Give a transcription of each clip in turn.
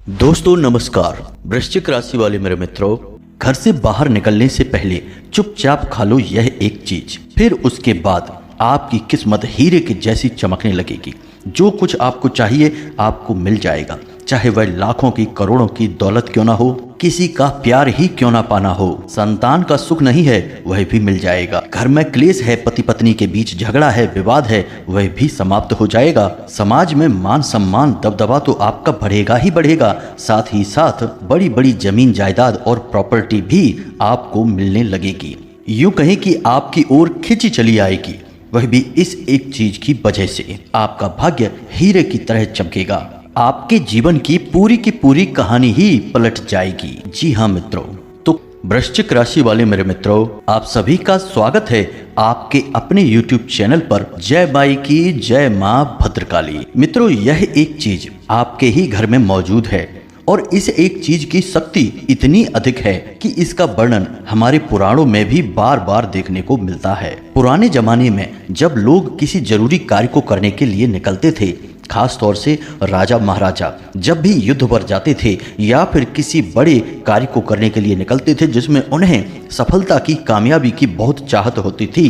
दोस्तों नमस्कार। वृश्चिक राशि वाले मेरे मित्रों, घर से बाहर निकलने से पहले चुपचाप खा लो यह एक चीज, फिर उसके बाद आपकी किस्मत हीरे की जैसी चमकने लगेगी। जो कुछ आपको चाहिए आपको मिल जाएगा, चाहे वह लाखों की करोड़ों की दौलत क्यों ना हो, किसी का प्यार ही क्यों ना पाना हो, संतान का सुख नहीं है वह भी मिल जाएगा। घर में क्लेश है, पति पत्नी के बीच झगड़ा है, विवाद है, वह भी समाप्त हो जाएगा। समाज में मान सम्मान दबदबा तो आपका बढ़ेगा ही बढ़ेगा, साथ ही साथ बड़ी बड़ी जमीन जायदाद और प्रॉपर्टी भी आपको मिलने लगेगी। यूं कहें कि आपकी ओर खिंची चली आएगी, वह भी इस एक चीज की वजह से। आपका भाग्य हीरे की तरह चमकेगा, आपके जीवन की पूरी कहानी ही पलट जाएगी। जी हाँ मित्रों, तो वृश्चिक राशि वाले मेरे मित्रों, आप सभी का स्वागत है आपके अपने YouTube चैनल पर। जय माई की जय माँ भद्रकाली। मित्रों, यह एक चीज आपके ही घर में मौजूद है और इस एक चीज की शक्ति इतनी अधिक है कि इसका वर्णन हमारे पुराणों में भी बार बार देखने को मिलता है। पुराने जमाने में जब लोग किसी जरूरी कार्य को करने के लिए निकलते थे, खास तौर से राजा महाराजा जब भी युद्ध पर जाते थे या फिर किसी बड़े कार्य को करने के लिए निकलते थे जिसमें उन्हें सफलता की, कामयाबी की बहुत चाहत होती थी,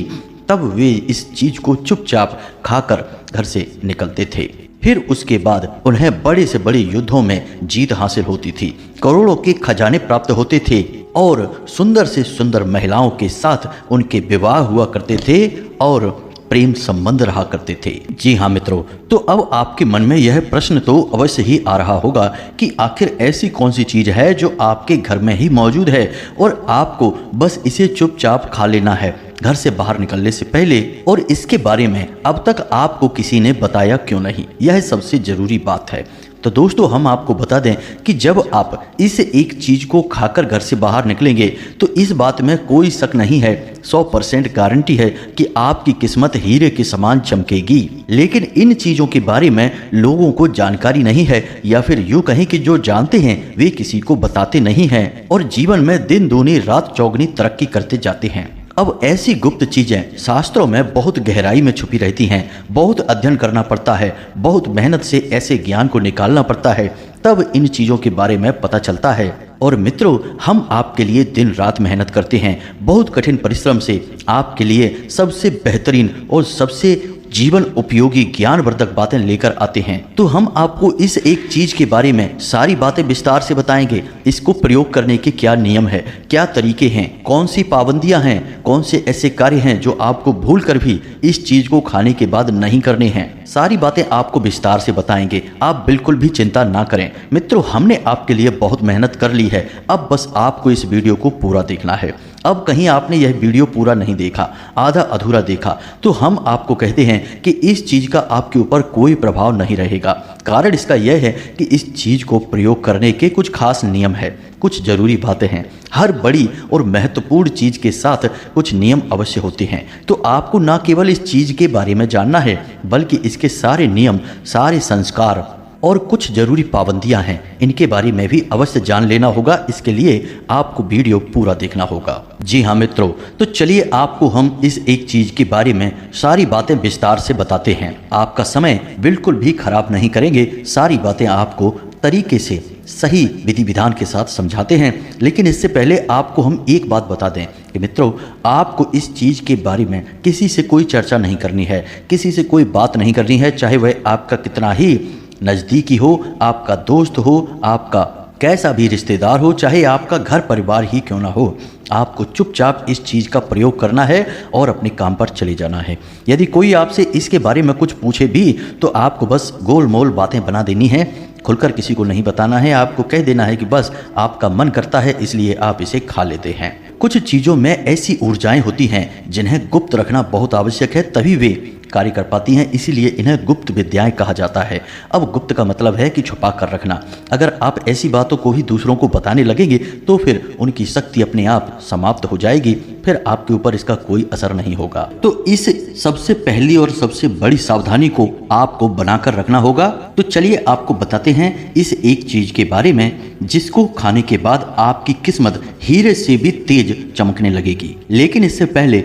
तब वे इस चीज को चुपचाप खाकर घर से निकलते थे। फिर उसके बाद उन्हें बड़े से बड़े युद्धों में जीत हासिल होती थी, करोड़ों के खजाने प्राप्त होते थे और सुंदर से सुंदर महिलाओं के साथ उनके विवाह हुआ करते थे और प्रेम संबंध रहा करते थे। जी हाँ मित्रों, तो अब आपके मन में यह प्रश्न तो अवश्य ही आ रहा होगा कि आखिर ऐसी कौन सी चीज है जो आपके घर में ही मौजूद है और आपको बस इसे चुपचाप खा लेना है घर से बाहर निकलने से पहले, और इसके बारे में अब तक आपको किसी ने बताया क्यों नहीं? यह सबसे जरूरी बात है। तो दोस्तों, हम आपको बता दें कि जब आप इस एक चीज को खाकर घर से बाहर निकलेंगे तो इस बात में कोई शक नहीं है, 100% गारंटी है कि आपकी किस्मत हीरे के समान चमकेगी। लेकिन इन चीजों के बारे में लोगों को जानकारी नहीं है, या फिर यूं कहें कि जो जानते हैं वे किसी को बताते नहीं हैं और जीवन में दिन दूनी रात चौगनी तरक्की करते जाते हैं। अब ऐसी गुप्त चीजें शास्त्रों में बहुत गहराई में छुपी रहती हैं, बहुत अध्ययन करना पड़ता है, बहुत मेहनत से ऐसे ज्ञान को निकालना पड़ता है, तब इन चीजों के बारे में पता चलता है। और मित्रों, हम आपके लिए दिन रात मेहनत करते हैं, बहुत कठिन परिश्रम से आपके लिए सबसे बेहतरीन और सबसे जीवन उपयोगी ज्ञानवर्धक बातें लेकर आते हैं। तो हम आपको इस एक चीज के बारे में सारी बातें विस्तार से बताएंगे। इसको प्रयोग करने के क्या नियम है, क्या तरीके हैं, कौन सी पाबंदियां हैं, कौन से ऐसे कार्य हैं जो आपको भूल कर भी इस चीज को खाने के बाद नहीं करने हैं, सारी बातें आपको विस्तार से बताएंगे। आप बिल्कुल भी चिंता ना करें मित्रों, हमने आपके लिए बहुत मेहनत कर ली है, अब बस आपको इस वीडियो को पूरा देखना है। अब कहीं आपने यह वीडियो पूरा नहीं देखा, आधा अधूरा देखा, तो हम आपको कहते हैं कि इस चीज का आपके ऊपर कोई प्रभाव नहीं रहेगा। कारण इसका यह है कि इस चीज को प्रयोग करने के कुछ खास नियम है, कुछ जरूरी बातें हैं। हर बड़ी और महत्वपूर्ण चीज के साथ कुछ नियम अवश्य होते हैं। तो आपको न केवल इस चीज के बारे में जानना है, बल्कि इसके सारे नियम, सारे संस्कार और कुछ जरूरी पाबंदियां हैं, इनके बारे में भी अवश्य जान लेना होगा। इसके लिए आपको वीडियो पूरा देखना होगा। जी हाँ मित्रों, तो चलिए आपको हम इस एक चीज के बारे में सारी बातें विस्तार से बताते हैं। आपका समय बिल्कुल भी खराब नहीं करेंगे, सारी बातें आपको तरीके से सही विधि विधान के साथ समझाते हैं। लेकिन इससे पहले आपको हम एक बात बता दें कि मित्रों, आपको इस चीज के बारे में किसी से कोई चर्चा नहीं करनी है, किसी से कोई बात नहीं करनी है, चाहे वह आपका कितना ही नज़दीकी हो, आपका दोस्त हो, आपका कैसा भी रिश्तेदार हो, चाहे आपका घर परिवार ही क्यों ना हो। आपको चुपचाप इस चीज़ का प्रयोग करना है और अपने काम पर चले जाना है। यदि कोई आपसे इसके बारे में कुछ पूछे भी तो आपको बस गोल मोल बातें बना देनी है, खुलकर किसी को नहीं बताना है। आपको कह देना है कि बस आपका मन करता है इसलिए आप इसे खा लेते हैं। कुछ चीज़ों में ऐसी ऊर्जाएं होती हैं जिन्हें गुप्त रखना बहुत आवश्यक है, तभी वे कार्य कर पाती हैं, इसीलिए इन्हें गुप्त विद्याएं कहा जाता है। अब गुप्त का मतलब है कि छुपा कर रखना। अगर आप ऐसी बातों को ही दूसरों को बताने लगेंगे तो फिर उनकी शक्ति अपने आप समाप्त हो जाएगी, फिर आपके ऊपर इसका कोई असर नहीं होगा। तो इस सबसे पहली और सबसे बड़ी सावधानी को आपको बनाकर रखना होगा। तो चलिए आपको बताते हैं इस एक चीज के बारे में जिसको खाने के बाद आपकी किस्मत हीरे से भी तेज चमकने लगेगी। लेकिन इससे पहले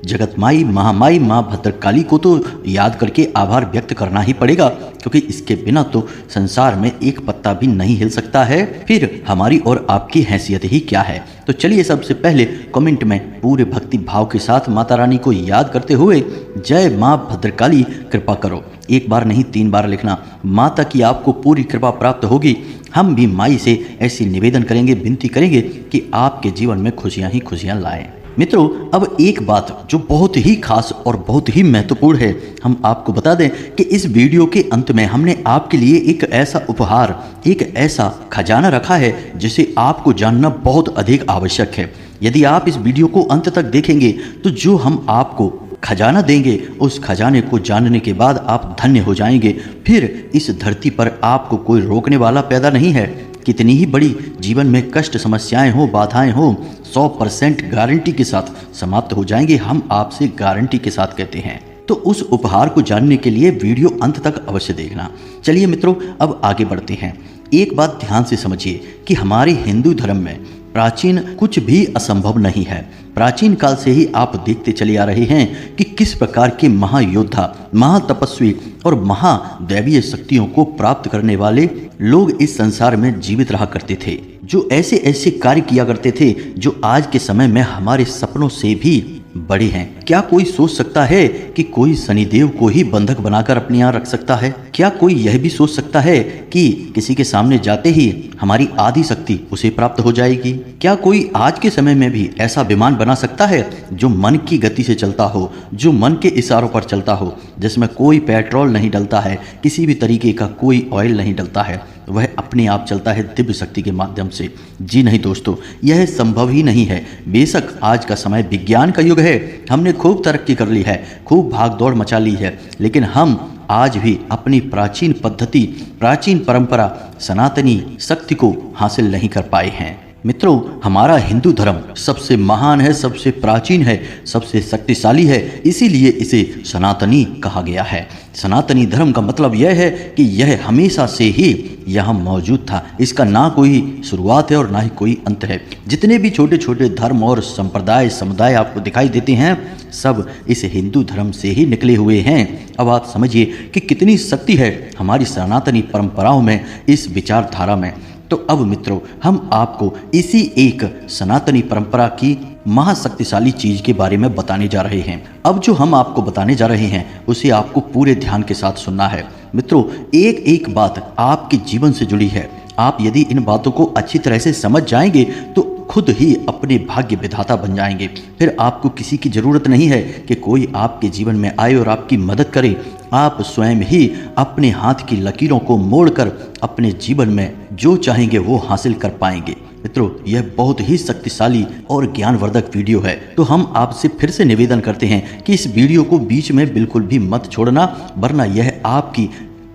जगत माई महामाई माँ भद्रकाली को तो याद करके आभार व्यक्त करना ही पड़ेगा, क्योंकि इसके बिना तो संसार में एक पत्ता भी नहीं हिल सकता है। फिर हमारी और आपकी हैसियत ही क्या है। तो चलिए सबसे पहले कमेंट में पूरे भक्ति भाव के साथ माता रानी को याद करते हुए जय माँ भद्रकाली कृपा करो, एक बार नहीं 3 बार लिखना। माता की आपको पूरी कृपा प्राप्त होगी। हम भी माई से ऐसी निवेदन करेंगे, विनती करेंगे कि आपके जीवन में खुशियां ही खुशियां लाएं। मित्रों, अब एक बात जो बहुत ही खास और बहुत ही महत्वपूर्ण है, हम आपको बता दें कि इस वीडियो के अंत में हमने आपके लिए एक ऐसा उपहार, एक ऐसा खजाना रखा है जिसे आपको जानना बहुत अधिक आवश्यक है। यदि आप इस वीडियो को अंत तक देखेंगे तो जो हम आपको खजाना देंगे, उस खजाने को जानने के बाद आप धन्य हो जाएंगे। फिर इस धरती पर आपको कोई रोकने वाला पैदा नहीं है। कितनी ही बड़ी जीवन में कष्ट, समस्याएं हो, बाधाएं हो, 100% गारंटी के साथ समाप्त हो जाएंगे। हम आपसे गारंटी के साथ कहते हैं। तो उस उपहार को जानने के लिए वीडियो अंत तक अवश्य देखना। चलिए मित्रों, अब आगे बढ़ते हैं। एक बात ध्यान से समझिए कि हमारे हिंदू धर्म में प्राचीन कुछ भी असंभव नहीं है। प्राचीन काल से ही आप देखते चले आ रहे हैं कि किस प्रकार के महायोद्धा, महातपस्वी और महादैवीय शक्तियों को प्राप्त करने वाले लोग इस संसार में जीवित रहा करते थे, जो ऐसे ऐसे कार्य किया करते थे जो आज के समय में हमारे सपनों से भी बड़े हैं। क्या कोई सोच सकता है कि कोई शनिदेव को ही बंधक बनाकर अपने यहाँ रख सकता है? क्या कोई यह भी सोच सकता है कि किसी के सामने जाते ही हमारी आधी शक्ति उसे प्राप्त हो जाएगी? क्या कोई आज के समय में भी ऐसा विमान बना सकता है जो मन की गति से चलता हो, जो मन के इशारों पर चलता हो, जिसमें कोई पेट्रोल नहीं डलता है, किसी भी तरीके का कोई ऑयल नहीं डलता है, वह अपने आप चलता है दिव्य शक्ति के माध्यम से? जी नहीं दोस्तों, यह संभव ही नहीं है। बेशक आज का समय विज्ञान का युग है, हमने खूब तरक्की कर ली है, खूब भाग दौड़ मचा ली है, लेकिन हम आज भी अपनी प्राचीन पद्धति, प्राचीन परंपरा, सनातनी शक्ति को हासिल नहीं कर पाए हैं। मित्रों, हमारा हिंदू धर्म सबसे महान है, सबसे प्राचीन है, सबसे शक्तिशाली है, इसीलिए इसे सनातनी कहा गया है। सनातनी धर्म का मतलब यह है कि यह हमेशा से ही यहाँ मौजूद था। इसका ना कोई शुरुआत है और ना ही कोई अंत है। जितने भी छोटे छोटे धर्म और संप्रदाय, समुदाय आपको दिखाई देते हैं, सब इस हिंदू धर्म से ही निकले हुए हैं। अब आप समझिए कि कितनी शक्ति है हमारी सनातनी परंपराओं में, इस विचारधारा में। तो अब मित्रों, हम आपको इसी एक सनातनी परंपरा की महाशक्तिशाली चीज के बारे में बताने जा रहे हैं। अब जो हम आपको बताने जा रहे हैं उसे आपको पूरे ध्यान के साथ सुनना है। मित्रों, एक एक बात आपके जीवन से जुड़ी है। आप यदि इन बातों को अच्छी तरह से समझ जाएंगे तो खुद ही अपने भाग्य विधाता बन जाएंगे। फिर आपको किसी की जरूरत नहीं है कि कोई आपके जीवन में आए और आपकी मदद करे। आप स्वयं ही अपने हाथ की लकीरों को मोड़कर अपने जीवन में जो चाहेंगे वो हासिल कर पाएंगे। मित्रों, यह बहुत ही शक्तिशाली और ज्ञानवर्धक वीडियो है। तो हम आपसे फिर से निवेदन करते हैं कि इस वीडियो को बीच में बिल्कुल भी मत छोड़ना, वरना यह आपकी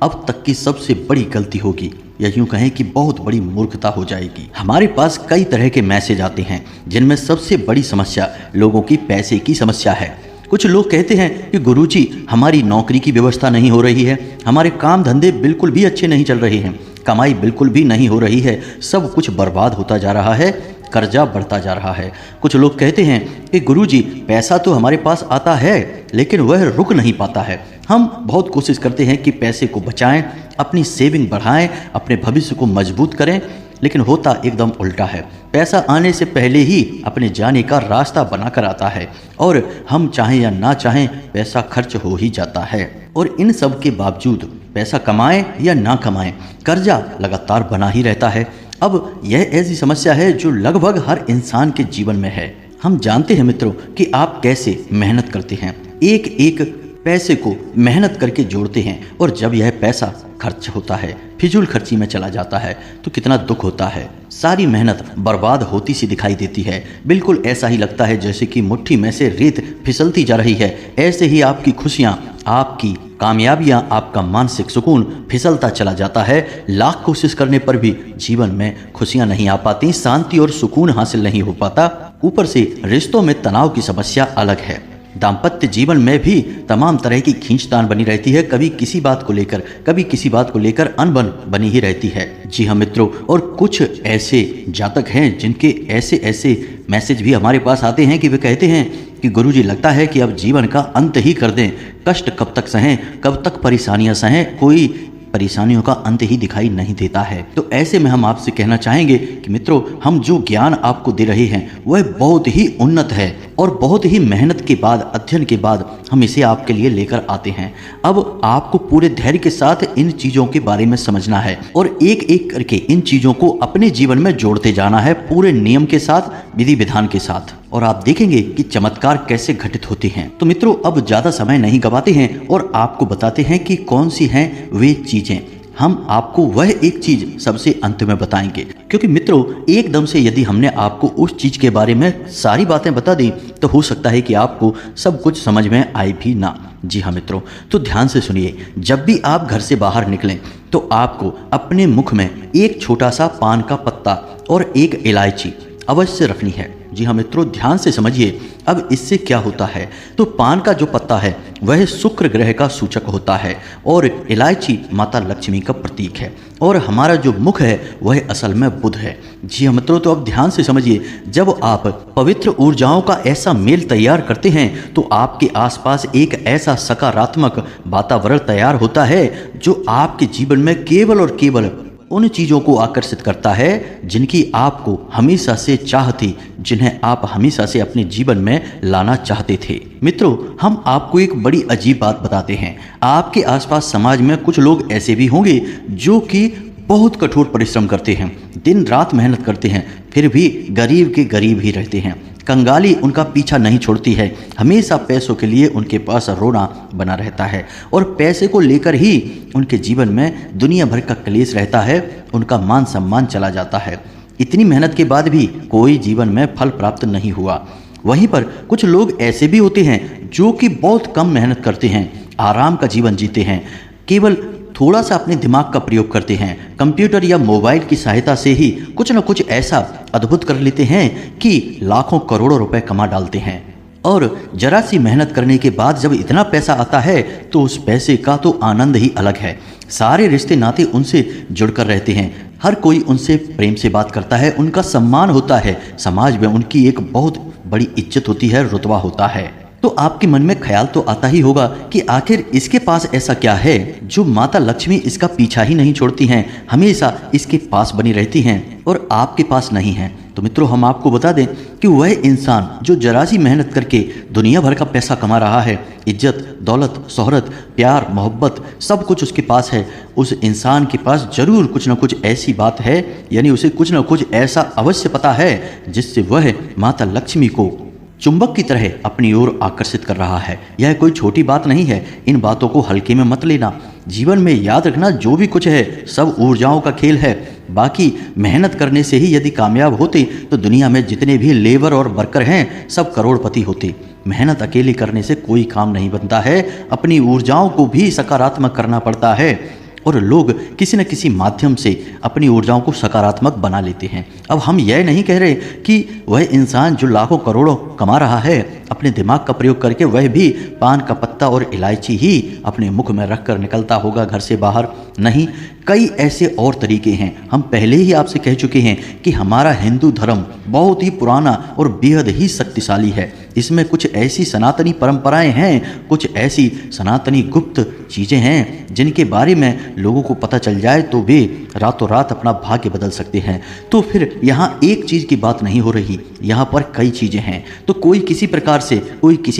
अब तक की सबसे बड़ी गलती होगी, या यूं कहें कि बहुत बड़ी मूर्खता हो जाएगी। हमारे पास कई तरह के मैसेज आते हैं, जिनमें सबसे बड़ी समस्या लोगों की पैसे की समस्या है। कुछ लोग कहते हैं कि गुरुजी, हमारी नौकरी की व्यवस्था नहीं हो रही है, हमारे काम धंधे बिल्कुल भी अच्छे नहीं चल रहे हैं, कमाई बिल्कुल भी नहीं हो रही है, सब कुछ बर्बाद होता जा रहा है, कर्जा बढ़ता जा रहा है। कुछ लोग कहते हैं कि गुरुजी, पैसा तो हमारे पास आता है लेकिन वह रुक नहीं पाता है। हम बहुत कोशिश करते हैं कि पैसे को बचाएं, अपनी सेविंग बढ़ाएं, अपने भविष्य को मजबूत करें, लेकिन होता एकदम उल्टा है। पैसा आने से पहले ही अपने जाने का रास्ता बनाकर आता है और हम चाहें या ना चाहें पैसा खर्च हो ही जाता है। और इन सब के बावजूद पैसा कमाएं या ना कमाएं, कर्जा लगातार बना ही रहता है। अब यह ऐसी समस्या है जो लगभग हर इंसान के जीवन में है। हम जानते हैं मित्रों कि आप कैसे मेहनत करते हैं, एक एक पैसे को मेहनत करके जोड़ते हैं, और जब यह पैसा खर्च होता है, फिजूल खर्ची में चला जाता है, तो कितना दुख होता है। सारी मेहनत बर्बाद होती सी दिखाई देती है। बिल्कुल ऐसा ही लगता है जैसे कि मुट्ठी में से रेत फिसलती जा रही है। ऐसे ही आपकी खुशियाँ, आपकी कामयाबियां, आपका मानसिक सुकून फिसलता चला जाता है। लाख कोशिश करने पर भी जीवन में खुशियां नहीं आ पाती, शांति और सुकून हासिल नहीं हो पाता। ऊपर से रिश्तों में तनाव की समस्या अलग है। दाम्पत्य जीवन में भी तमाम तरह की खींचतान बनी रहती है, कभी किसी बात को लेकर, कभी किसी बात को लेकर अनबन बनी ही रहती है। जी हाँ मित्रों, और कुछ ऐसे जातक हैं जिनके ऐसे ऐसे मैसेज भी हमारे पास आते हैं कि वे कहते हैं कि गुरुजी लगता है कि अब जीवन का अंत ही कर दें, कष्ट कब तक सहें, कब तक परेशानियां सहें, कोई परेशानियों का अंत ही दिखाई नहीं देता है। तो ऐसे में हम आपसे कहना चाहेंगे कि मित्रों, हम जो ज्ञान आपको दे रहे हैं वह बहुत ही उन्नत है और बहुत ही मेहनत के बाद, अध्ययन के बाद हम इसे आपके लिए लेकर आते हैं। अब आपको पूरे धैर्य के साथ इन चीज़ों के बारे में समझना है और एक एक करके इन चीज़ों को अपने जीवन में जोड़ते जाना है, पूरे नियम के साथ, विधि विधान के साथ, और आप देखेंगे कि चमत्कार कैसे घटित होते हैं। तो मित्रों, अब ज़्यादा समय नहीं गवाते हैं और आपको बताते हैं कि कौन सी हैं वे चीज़ें। हम आपको वह एक चीज सबसे अंत में बताएंगे, क्योंकि मित्रों एकदम से यदि हमने आपको उस चीज के बारे में सारी बातें बता दी तो हो सकता है कि आपको सब कुछ समझ में आए भी ना। जी हाँ मित्रों, तो ध्यान से सुनिए। जब भी आप घर से बाहर निकलें तो आपको अपने मुख में एक छोटा सा पान का पत्ता और एक इलायची अवश्य रखनी है। जी हाँ मित्रों, ध्यान से समझिए। अब इससे क्या होता है, तो पान का जो पत्ता है वह शुक्र ग्रह का सूचक होता है और इलायची माता लक्ष्मी का प्रतीक है और हमारा जो मुख है वह असल में बुध है। जी हाँ मित्रों, तो अब ध्यान से समझिए। जब आप पवित्र ऊर्जाओं का ऐसा मेल तैयार करते हैं तो आपके आसपास एक ऐसा सकारात्मक वातावरण तैयार होता है जो आपके जीवन में केवल और केवल उन चीज़ों को आकर्षित करता है जिनकी आपको हमेशा से चाह थी, जिन्हें आप हमेशा से अपने जीवन में लाना चाहते थे। मित्रों, हम आपको एक बड़ी अजीब बात बताते हैं। आपके आसपास समाज में कुछ लोग ऐसे भी होंगे जो कि बहुत कठोर परिश्रम करते हैं, दिन रात मेहनत करते हैं, फिर भी गरीब के गरीब ही रहते हैं। कंगाली उनका पीछा नहीं छोड़ती है, हमेशा पैसों के लिए उनके पास रोना बना रहता है और पैसे को लेकर ही उनके जीवन में दुनिया भर का क्लेश रहता है, उनका मान सम्मान चला जाता है। इतनी मेहनत के बाद भी कोई जीवन में फल प्राप्त नहीं हुआ। वहीं पर कुछ लोग ऐसे भी होते हैं जो कि बहुत कम मेहनत करते हैं, आराम का जीवन जीते हैं, केवल थोड़ा सा अपने दिमाग का प्रयोग करते हैं, कंप्यूटर या मोबाइल की सहायता से ही कुछ न कुछ ऐसा अद्भुत कर लेते हैं कि लाखों करोड़ों रुपए कमा डालते हैं। और जरा सी मेहनत करने के बाद जब इतना पैसा आता है तो उस पैसे का तो आनंद ही अलग है। सारे रिश्ते नाते उनसे जुड़कर रहते हैं, हर कोई उनसे प्रेम से बात करता है, उनका सम्मान होता है, समाज में उनकी एक बहुत बड़ी इज्जत होती है, रुतबा होता है। तो आपके मन में ख्याल तो आता ही होगा कि आखिर इसके पास ऐसा क्या है जो माता लक्ष्मी इसका पीछा ही नहीं छोड़ती हैं, हमेशा इसके पास बनी रहती हैं और आपके पास नहीं है। तो मित्रों, हम आपको बता दें कि वह इंसान जो जरा सी मेहनत करके दुनिया भर का पैसा कमा रहा है, इज्जत, दौलत, शोहरत, प्यार, मोहब्बत सब कुछ उसके पास है, उस इंसान के पास जरूर कुछ न कुछ ऐसी बात है, यानी उसे कुछ न कुछ ऐसा अवश्य पता है जिससे वह माता लक्ष्मी को चुंबक की तरह अपनी ओर आकर्षित कर रहा है। यह कोई छोटी बात नहीं है, इन बातों को हल्के में मत लेना। जीवन में याद रखना, जो भी कुछ है सब ऊर्जाओं का खेल है। बाकी मेहनत करने से ही यदि कामयाब होते तो दुनिया में जितने भी लेबर और वर्कर हैं सब करोड़पति होते। मेहनत अकेले करने से कोई काम नहीं बनता है, अपनी ऊर्जाओं को भी सकारात्मक करना पड़ता है और लोग किसी न किसी माध्यम से अपनी ऊर्जाओं को सकारात्मक बना लेते हैं। अब हम यह नहीं कह रहे कि वह इंसान जो लाखों करोड़ों कमा रहा है अपने दिमाग का प्रयोग करके वह भी पान का पत्ता और इलायची ही अपने मुख में रखकर निकलता होगा घर से बाहर। नहीं, कई ऐसे और तरीके हैं। हम पहले ही आपसे कह चुके हैं कि हमारा हिंदू धर्म बहुत ही पुराना और बेहद ही शक्तिशाली है। इसमें कुछ ऐसी सनातनी परंपराएं हैं, कुछ ऐसी सनातनी गुप्त चीज़ें हैं जिनके बारे में लोगों को पता चल जाए तो वे रातों रात अपना भाग्य बदल सकते हैं। तो फिर यहाँ एक चीज़ की बात नहीं हो रही, यहाँ पर कई चीज़ें हैं। तो कोई किसी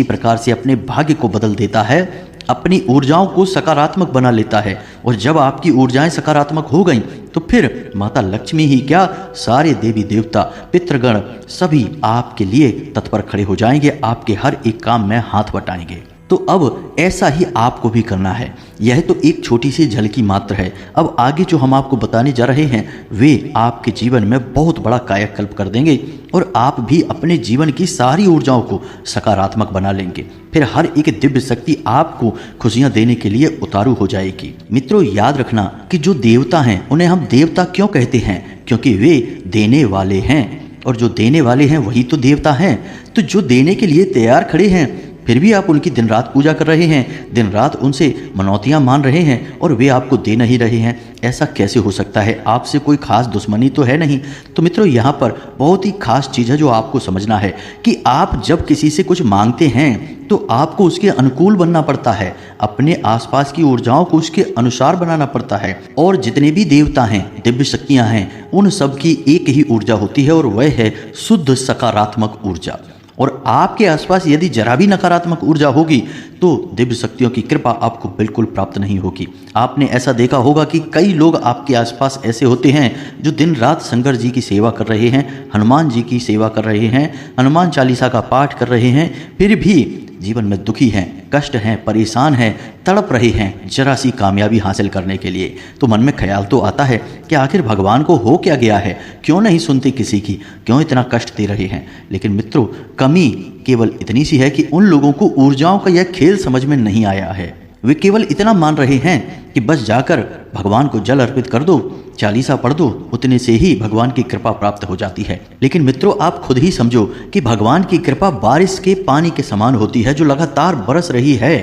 प्रकार से अपने भाग्य को बदल देता है, अपनी ऊर्जाओं को सकारात्मक बना लेता है और जब आपकी ऊर्जाएं सकारात्मक हो गईं तो फिर माता लक्ष्मी ही क्या, सारे देवी देवता, पितृगण सभी आपके लिए तत्पर खड़े हो जाएंगे, आपके हर एक काम में हाथ बटाएंगे। तो अब ऐसा ही आपको भी करना है। यह तो एक छोटी सी झलकी मात्र है। अब आगे जो हम आपको बताने जा रहे हैं वे आपके जीवन में बहुत बड़ा कायाकल्प कर देंगे और आप भी अपने जीवन की सारी ऊर्जाओं को सकारात्मक बना लेंगे। फिर हर एक दिव्य शक्ति आपको खुशियां देने के लिए उतारू हो जाएगी। मित्रों, याद रखना कि जो देवता हैं उन्हें हम देवता क्यों कहते हैं, क्योंकि वे देने वाले हैं और जो देने वाले हैं वही तो देवता हैं। तो जो देने के लिए तैयार खड़े हैं फिर भी आप उनकी दिन रात पूजा कर रहे हैं, दिन रात उनसे मनौतियाँ मान रहे हैं और वे आपको दे नहीं रहे हैं। ऐसा कैसे हो सकता है? आपसे कोई खास दुश्मनी तो है नहीं। तो मित्रों, यहाँ पर बहुत ही खास चीज़ है जो आपको समझना है कि आप जब किसी से कुछ मांगते हैं तो आपको उसके अनुकूल बनना पड़ता है, अपने आसपास की ऊर्जाओं को उसके अनुसार बनाना पड़ता है। और जितने भी देवता हैं, दिव्य शक्तियां हैं, उन सब की एक ही ऊर्जा होती है और वह है शुद्ध सकारात्मक ऊर्जा। और आपके आसपास यदि जरा भी नकारात्मक ऊर्जा होगी तो दिव्य शक्तियों की कृपा आपको बिल्कुल प्राप्त नहीं होगी। आपने ऐसा देखा होगा कि कई लोग आपके आसपास ऐसे होते हैं जो दिन रात शंकर जी की सेवा कर रहे हैं, हनुमान जी की सेवा कर रहे हैं, हनुमान चालीसा का पाठ कर रहे हैं, फिर भी जीवन में दुखी हैं, कष्ट हैं, परेशान हैं, तड़प रहे हैं जरा सी कामयाबी हासिल करने के लिए। तो मन में ख्याल तो आता है कि आखिर भगवान को हो क्या गया है, क्यों नहीं सुनते किसी की, क्यों इतना कष्ट दे रहे हैं। लेकिन मित्रों, कमी केवल इतनी सी है कि उन लोगों को ऊर्जाओं का यह खेल समझ में नहीं आया है। वे केवल इतना मान रहे हैं कि बस जाकर भगवान को जल अर्पित कर दो, चालीसा पढ़ दो, उतने से ही भगवान की कृपा प्राप्त हो जाती है। लेकिन मित्रों, आप खुद ही समझो कि भगवान की कृपा बारिश के पानी के समान होती है जो लगातार बरस रही है।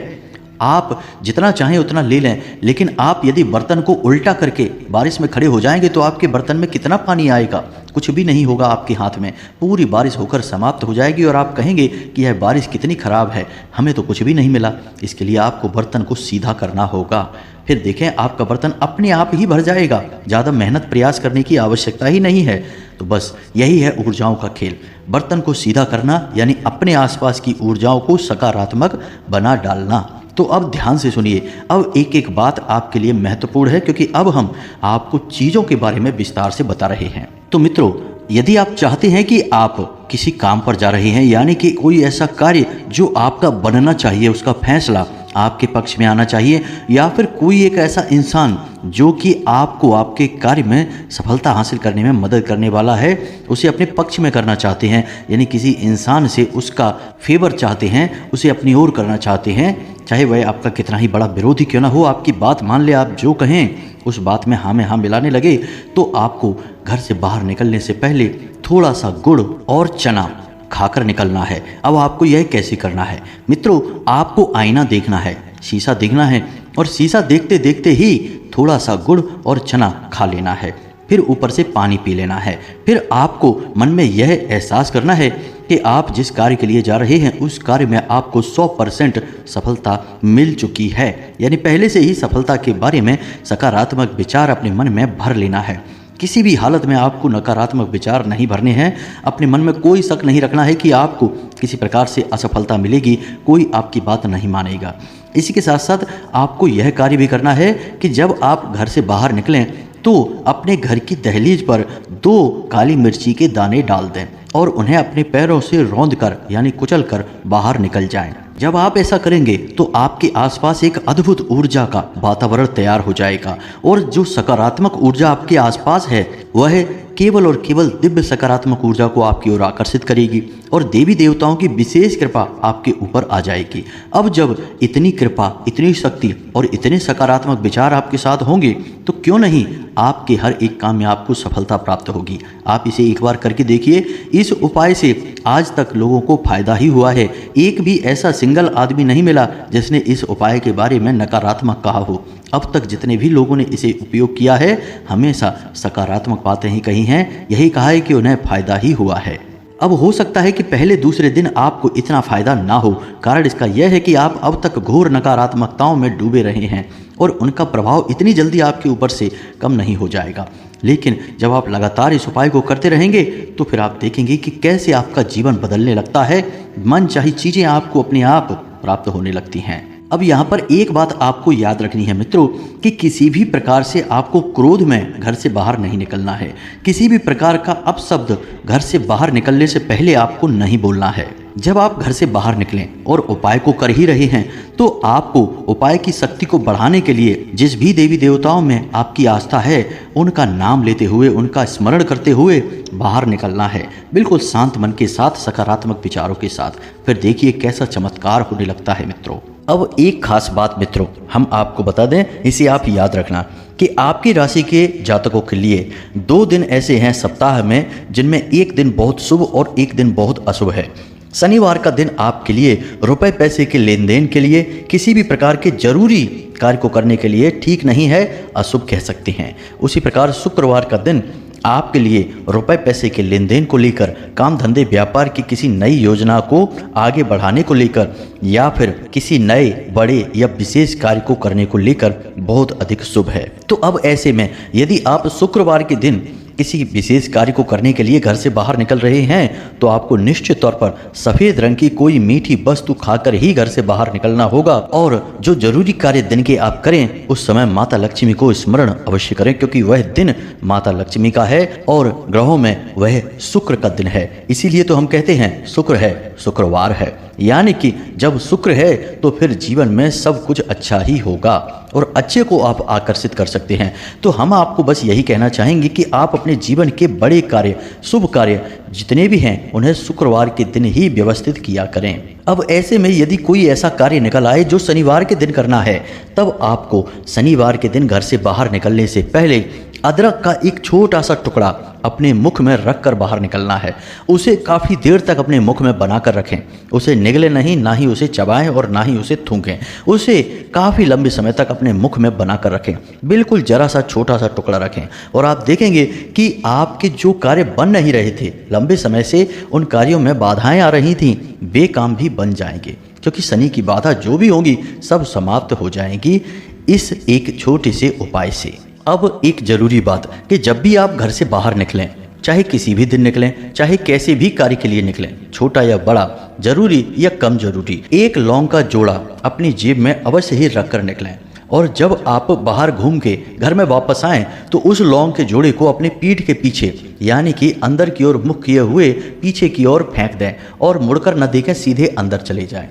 आप जितना चाहें उतना ले लें, लेकिन आप यदि बर्तन को उल्टा करके बारिश में खड़े हो जाएंगे तो आपके बर्तन में कितना पानी आएगा? कुछ भी नहीं होगा आपके हाथ में। पूरी बारिश होकर समाप्त हो जाएगी और आप कहेंगे कि यह बारिश कितनी खराब है, हमें तो कुछ भी नहीं मिला। इसके लिए आपको बर्तन को सीधा करना होगा, फिर देखें आपका बर्तन अपने आप ही भर जाएगा। ज़्यादा मेहनत प्रयास करने की आवश्यकता ही नहीं है। तो बस यही है ऊर्जाओं का खेल, बर्तन को सीधा करना, यानी अपने आसपास की ऊर्जाओं को सकारात्मक बना डालना। तो अब ध्यान से सुनिए, अब एक एक बात आपके लिए महत्वपूर्ण है, क्योंकि अब हम आपको चीज़ों के बारे में विस्तार से बता रहे हैं। तो मित्रों, यदि आप चाहते हैं कि आप किसी काम पर जा रहे हैं, यानी कि कोई ऐसा कार्य जो आपका बनना चाहिए, उसका फैसला आपके पक्ष में आना चाहिए, या फिर कोई एक ऐसा इंसान जो कि आपको आपके कार्य में सफलता हासिल करने में मदद करने वाला है, उसे अपने पक्ष में करना चाहते हैं, यानी किसी इंसान से उसका फेवर चाहते हैं, उसे अपनी ओर करना चाहते हैं, चाहे वह आपका कितना ही बड़ा विरोधी क्यों ना हो, आपकी बात मान ले, आप जो कहें उस बात में हाँ मिलाने लगे, तो आपको घर से बाहर निकलने से पहले थोड़ा सा गुड़ और चना खाकर निकलना है। अब आपको यह कैसे करना है मित्रों, आपको आईना देखना है, शीशा देखना है, और शीशा देखते देखते ही थोड़ा सा गुड़ और चना खा लेना है, फिर ऊपर से पानी पी लेना है। फिर आपको मन में यह एहसास करना है कि आप जिस कार्य के लिए जा रहे हैं उस कार्य में आपको 100% सफलता मिल चुकी है, यानी पहले से ही सफलता के बारे में सकारात्मक विचार अपने मन में भर लेना है। किसी भी हालत में आपको नकारात्मक विचार नहीं भरने हैं। अपने मन में कोई शक नहीं रखना है कि आपको किसी प्रकार से असफलता मिलेगी, कोई आपकी बात नहीं मानेगा। इसी के साथ साथ आपको यह कार्य भी करना है कि जब आप घर से बाहर निकलें तो अपने घर की दहलीज पर 2 काली मिर्ची के दाने डाल दें और उन्हें अपने पैरों से रौंद कर यानी कुचल कर बाहर निकल जाएं। जब आप ऐसा करेंगे तो आपके आसपास एक अद्भुत ऊर्जा का वातावरण तैयार हो जाएगा, और जो सकारात्मक ऊर्जा आपके आसपास है वह केवल और केवल दिव्य सकारात्मक ऊर्जा को आपकी ओर आकर्षित करेगी और देवी देवताओं की विशेष कृपा आपके ऊपर आ जाएगी। अब जब इतनी कृपा, इतनी शक्ति और इतने सकारात्मक विचार आपके साथ होंगे तो क्यों नहीं आपके हर एक काम में आपको सफलता प्राप्त होगी। आप इसे एक बार करके देखिए। इस उपाय से आज तक लोगों को फायदा ही हुआ है। एक भी ऐसा सिंगल आदमी नहीं मिला जिसने इस उपाय के बारे में नकारात्मक कहा हो। अब तक जितने भी लोगों ने इसे उपयोग किया है हमेशा सकारात्मक बातें ही कही हैं, यही कहा है कि उन्हें फायदा ही हुआ है। अब हो सकता है कि पहले दूसरे दिन आपको इतना फायदा ना हो, कारण इसका यह है कि आप अब तक घोर नकारात्मकताओं में डूबे रहे हैं और उनका प्रभाव इतनी जल्दी आपके ऊपर से कम नहीं हो जाएगा। लेकिन जब आप लगातार इस उपाय को करते रहेंगे तो फिर आप देखेंगे कि कैसे आपका जीवन बदलने लगता है, मन चाही चीज़ें आपको अपने आप प्राप्त होने लगती हैं। अब यहाँ पर एक बात आपको याद रखनी है मित्रों कि किसी भी प्रकार से आपको क्रोध में घर से बाहर नहीं निकलना है। किसी भी प्रकार का अपशब्द घर से बाहर निकलने से पहले आपको नहीं बोलना है। जब आप घर से बाहर निकलें और उपाय को कर ही रहे हैं तो आपको उपाय की शक्ति को बढ़ाने के लिए जिस भी देवी देवताओं में आपकी आस्था है उनका नाम लेते हुए, उनका स्मरण करते हुए बाहर निकलना है, बिल्कुल शांत मन के साथ, सकारात्मक विचारों के साथ। फिर देखिए कैसा चमत्कार होने लगता है मित्रों। अब एक खास बात मित्रों हम आपको बता दें, इसे आप याद रखना कि आपकी राशि के जातकों के लिए 2 दिन ऐसे हैं सप्ताह में जिनमें एक दिन बहुत शुभ और एक दिन बहुत अशुभ है। शनिवार का दिन आपके लिए रुपए पैसे के लेन देन के लिए, किसी भी प्रकार के जरूरी कार्य को करने के लिए ठीक नहीं है, अशुभ कह सकते हैं। उसी प्रकार शुक्रवार का दिन आपके लिए रुपए पैसे के लेन देन को लेकर, काम धंधे व्यापार की किसी नई योजना को आगे बढ़ाने को लेकर, या फिर किसी नए बड़े या विशेष कार्य को करने को लेकर बहुत अधिक शुभ है। तो अब ऐसे में यदि आप शुक्रवार के दिन किसी विशेष कार्य को करने के लिए घर से बाहर निकल रहे हैं तो आपको निश्चित तौर पर सफेद रंग की कोई मीठी वस्तु खाकर ही घर से बाहर निकलना होगा। और जो जरूरी कार्य दिन के आप करें उस समय माता लक्ष्मी को स्मरण अवश्य करें, क्योंकि वह दिन माता लक्ष्मी का है और ग्रहों में वह शुक्र का दिन है। इसीलिए तो हम कहते हैं शुक्र है, शुक्रवार है, यानी कि जब शुक्र है तो फिर जीवन में सब कुछ अच्छा ही होगा और अच्छे को आप आकर्षित कर सकते हैं। तो हम आपको बस यही कहना चाहेंगे कि आप अपने जीवन के बड़े कार्य, शुभ कार्य जितने भी हैं उन्हें शुक्रवार के दिन ही व्यवस्थित किया करें। अब ऐसे में यदि कोई ऐसा कार्य निकल आए जो शनिवार के दिन करना है, तब आपको शनिवार के दिन घर से बाहर निकलने से पहले अदरक का एक छोटा सा टुकड़ा अपने मुख में रखकर बाहर निकलना है। उसे काफ़ी देर तक अपने मुख में बनाकर रखें, उसे निगले नहीं, ना ही उसे चबाएं और ना ही उसे थूकें। उसे काफ़ी लंबे समय तक अपने मुख में बनाकर रखें, बिल्कुल जरा सा छोटा सा टुकड़ा रखें। और आप देखेंगे कि आपके जो कार्य बन नहीं रहे थे लंबे समय से, उन कार्यों में बाधाएं आ रही थीं, वे काम भी बन जाएंगे, क्योंकि शनि की बाधा जो भी होंगी सब समाप्त हो जाएंगी इस एक छोटे से उपाय से। अब एक जरूरी बात कि जब भी आप घर से बाहर निकलें, चाहे किसी भी दिन निकलें, चाहे कैसे भी कार्य के लिए निकलें, छोटा या बड़ा, जरूरी या कम जरूरी, एक लौंग का जोड़ा अपनी जेब में अवश्य ही रखकर निकलें। और जब आप बाहर घूम के घर में वापस आएं तो उस लौंग के जोड़े को अपने पीठ के पीछे, यानी कि अंदर की ओर मुख किए हुए पीछे की ओर फेंक दें और मुड़कर न देखें, सीधे अंदर चले जाएं।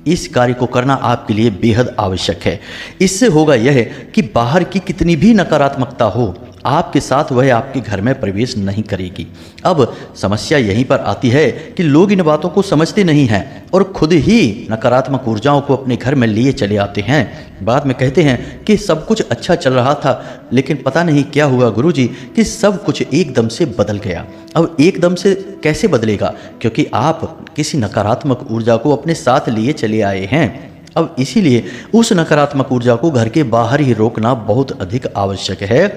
इस कार्य को करना आपके लिए बेहद आवश्यक है। इससे होगा यह कि बाहर की कितनी भी नकारात्मकता हो, आपके साथ वह आपके घर में प्रवेश नहीं करेगी। अब समस्या यहीं पर आती है कि लोग इन बातों को समझते नहीं हैं और खुद ही नकारात्मक ऊर्जाओं को अपने घर में लिए चले आते हैं। बाद में कहते हैं कि सब कुछ अच्छा चल रहा था, लेकिन पता नहीं क्या हुआ गुरुजी कि सब कुछ एकदम से बदल गया। अब एकदम से कैसे बदलेगा? क्योंकि आप किसी नकारात्मक ऊर्जा को अपने साथ लिए चले आए हैं। अब इसीलिए उस नकारात्मक ऊर्जा को घर के बाहर ही रोकना बहुत अधिक आवश्यक है।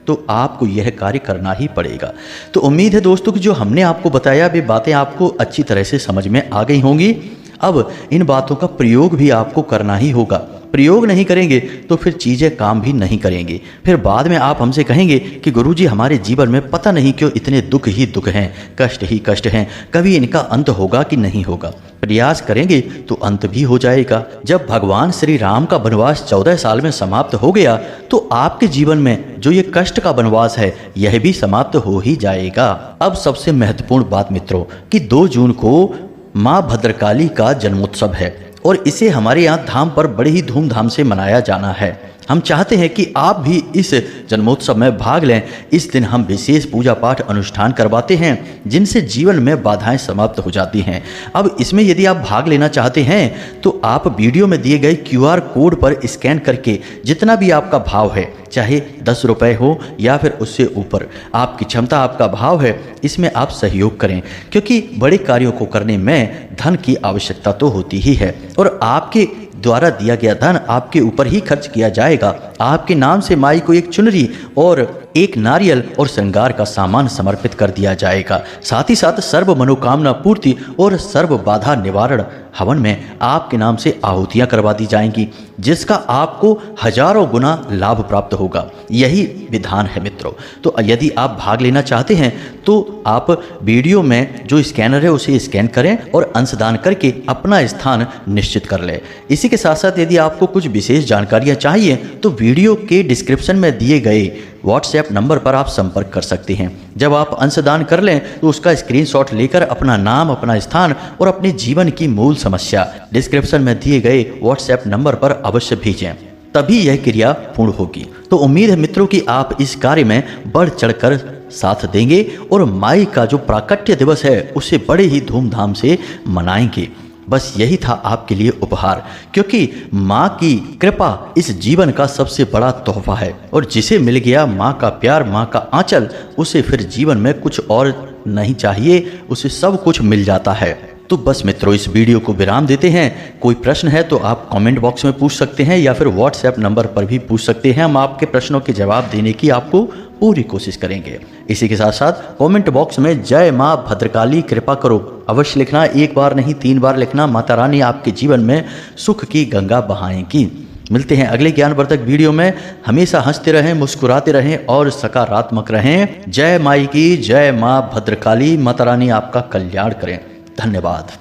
तो आपको यह कार्य करना ही पड़ेगा। तो उम्मीद है दोस्तों कि जो हमने आपको बताया वे बातें आपको अच्छी तरह से समझ में आ गई होंगी। अब इन बातों का प्रयोग भी आपको करना ही होगा। प्रयोग नहीं करेंगे तो फिर चीज़ें काम भी नहीं करेंगी। फिर बाद में आप हमसे कहेंगे कि गुरुजी हमारे जीवन में पता नहीं क्यों इतने दुख ही दुख हैं, कष्ट ही कष्ट हैं, कभी इनका अंत होगा कि नहीं होगा। प्रयास करेंगे तो अंत भी हो जाएगा। जब भगवान श्री राम का वनवास 14 साल में समाप्त हो गया तो आपके जीवन में जो ये कष्ट का वनवास है यह भी समाप्त हो ही जाएगा। अब सबसे महत्वपूर्ण बात मित्रों कि 2 जून को माँ भद्रकाली का जन्मोत्सव है और इसे हमारे यहाँ धाम पर बड़े ही धूमधाम से मनाया जाना है। हम चाहते हैं कि आप भी इस जन्मोत्सव में भाग लें। इस दिन हम विशेष पूजा पाठ अनुष्ठान करवाते हैं जिनसे जीवन में बाधाएं समाप्त हो जाती हैं। अब इसमें यदि आप भाग लेना चाहते हैं तो आप वीडियो में दिए गए QR कोड पर स्कैन करके जितना भी आपका भाव है, चाहे 10 रुपये हो या फिर उससे ऊपर, आपकी क्षमता, आपका भाव है, इसमें आप सहयोग करें, क्योंकि बड़े कार्यों को करने में धन की आवश्यकता तो होती ही है और आपके द्वारा दिया गया धन आपके ऊपर ही खर्च किया जाएगा। आपके नाम से माई को एक चुनरी और एक नारियल और श्रृंगार का सामान समर्पित कर दिया जाएगा। साथ ही साथ सर्व मनोकामना पूर्ति और सर्व बाधा निवारण हवन में आपके नाम से आहुतियां करवा दी जाएंगी, जिसका आपको हजारों गुना लाभ प्राप्त होगा। यही विधान है मित्रों। तो यदि आप भाग लेना चाहते हैं तो आप वीडियो में जो स्कैनर है उसे स्कैन करें और अंशदान करके अपना स्थान निश्चित कर लें। इसी के साथ साथ यदि आपको कुछ विशेष जानकारियां चाहिए तो वीडियो के डिस्क्रिप्शन में दिए गए व्हाट्सएप नंबर पर आप संपर्क कर सकते हैं। जब आप अंशदान कर लें तो उसका स्क्रीनशॉट लेकर अपना नाम, अपना स्थान और अपने जीवन की मूल समस्या डिस्क्रिप्शन में दिए गए व्हाट्सएप नंबर पर अवश्य भेजें, तभी यह क्रिया पूर्ण होगी। तो उम्मीद है मित्रों कि आप इस कार्य में बढ़ चढ़कर साथ देंगे और माई का जो प्राकट्य दिवस है उसे बड़े ही धूमधाम से मनाएंगे। बस यही था आपके लिए उपहार, क्योंकि माँ की कृपा इस जीवन का सबसे बड़ा तोहफा है और जिसे मिल गया माँ का प्यार, माँ का आंचल, उसे फिर जीवन में कुछ और नहीं चाहिए, उसे सब कुछ मिल जाता है। तो बस मित्रों, इस वीडियो को विराम देते हैं। कोई प्रश्न है तो आप कमेंट बॉक्स में पूछ सकते हैं या फिर व्हाट्सएप नंबर पर भी पूछ सकते हैं। हम आपके प्रश्नों के जवाब देने की आपको पूरी कोशिश करेंगे। इसी के साथ साथ कमेंट बॉक्स में जय माँ भद्रकाली कृपा करो अवश्य लिखना। एक बार नहीं 3 बार लिखना। माता रानी आपके जीवन में सुख की गंगा बहाएंगी। मिलते हैं अगले ज्ञानवर्धक वीडियो में। हमेशा हंसते रहें, मुस्कुराते रहें और सकारात्मक रहें। जय माई की जय माँ भद्रकाली। माता रानी आपका कल्याण करें। धन्यवाद।